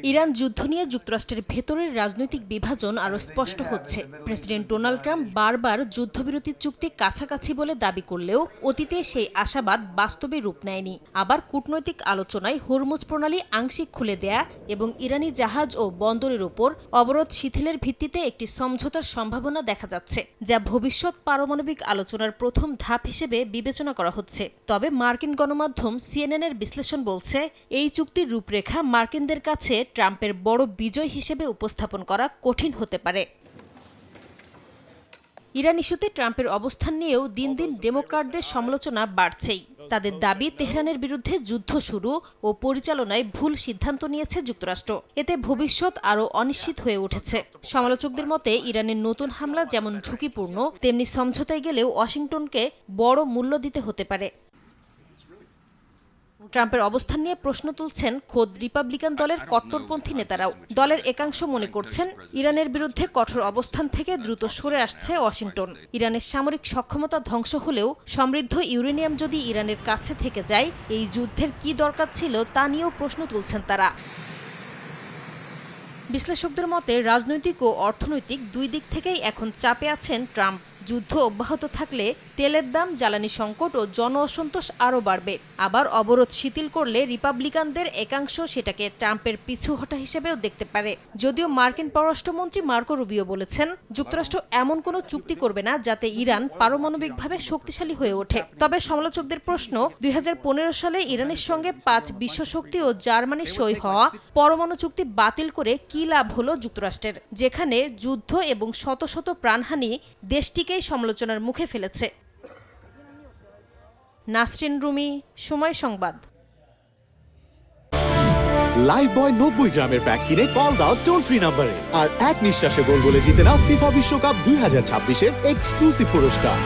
Iran যুদ্ধ নিয়ে যুক্তরাষ্ট্রের ভেতরের রাজনৈতিক বিভাজন আরও স্পষ্ট হচ্ছে। প্রেসিডেন্ট ডোনাল্ড ট্রাম্প বারবার যুদ্ধবিরতি চুক্তি কাছাকাছি বলে দাবি করলেও অতীতে সেই আশাবাদ বাস্তবে রূপ নেয়নি। আবার কূটনৈতিক আলোচনায় হরমুজ প্রণালী আংশিক খুলে দেয়া এবং ইরানি জাহাজ ও বন্দরের উপর অবরোধ শিথিলের ভিত্তিতে একটি সমঝোতার সম্ভাবনা দেখা যাচ্ছে, যা ভবিষ্যৎ পারমাণবিক আলোচনার প্রথম ধাপ হিসেবে বিবেচনা করা হচ্ছে। তবে মার্কিন গণমাধ্যম সিএনএন-এর বিশ্লেষণ বলছে, এই চুক্তির রূপরেখা মার্কিনদের কাছে ট্রাম্পের বড় বিজয় হিসেবে উপস্থাপন করা কঠিন হতে পারে। ইরান ইস্যুতে ট্রাম্পের অবস্থান নিয়েও দিন দিন ডেমোক্র্যাটদের সমালোচনা বাড়ছেই। তাদের দাবি, তেহরানের বিরুদ্ধে যুদ্ধ শুরু ও পরিচালনায় ভুল সিদ্ধান্ত নিয়েছে যুক্তরাষ্ট্র। এতে ভবিষ্যৎ আরও অনিশ্চিত হয়ে উঠেছে। সমালোচকদের মতে, ইরানের নতুন হামলা যেমন ঝুঁকিপূর্ণ, তেমনি সমঝোতায় গেলেও ওয়াশিংটনকে বড় মূল্য দিতে হতে পারে। ট্রাম্পের অবস্থান নিয়ে প্রশ্ন তুলছেন খোদ রিপাবলিকান দলের কট্টরপন্থী নেতারাও। দলের একাংশ মনে করছেন, ইরানের বিরুদ্ধে কঠোর অবস্থান থেকে দ্রুত সরে আসছে ওয়াশিংটন। ইরানের সামরিক সক্ষমতা ধ্বংস হলেও সমৃদ্ধ ইউরেনিয়াম যদি ইরানের কাছে থেকে যায়, এই যুদ্ধের কি দরকার ছিল তা নিয়েও প্রশ্ন তুলছেন তারা। বিশ্লেষকদের মতে, রাজনৈতিক ও অর্থনৈতিক দুই দিক থেকেই এখন চাপে আছেন ট্রাম্প। যুদ্ধ অব্যাহত থাকলে তেলের দাম, জ্বালানি সংকট ও জন অসন্তোষ আরও বাড়বে। আবার অবরোধ শিথিল করলে রিপাবলিকানদের একাংশ সেটাকে ট্রাম্পের পিছু হটা হিসেবেও দেখতে পারে। যদিও মার্কিন পররাষ্ট্রমন্ত্রী মার্কো রুবিও বলেছেন, যুক্তরাষ্ট্র এমন কোনো চুক্তি করবে না যাতে ইরান পারমাণবিকভাবে শক্তিশালী হয়ে ওঠে। তবে সমালোচকদের প্রশ্ন, ২০১৫ সালে ইরানের সঙ্গে ৫ বিশ্বশক্তি ও জার্মানির সই হওয়া পরমাণু চুক্তি বাতিল করে কি লাভ হলো যুক্তরাষ্ট্রের, যেখানে যুদ্ধ এবং শত শত প্রাণহানি দেশটিকে সমালোচনার মুখে ফেলেছে। নাসরিন রুমি, সময় সংবাদ। লাইফবয় ৯০ গ্রামের প্যাক কিনে কল দাও টোল ফ্রি নম্বরে, আর এক নিঃশ্বাসে গোল বলে জিতে নাও ফিফা বিশ্বকাপ ২০২৬-এর এক্সক্লুসিভ পুরস্কার।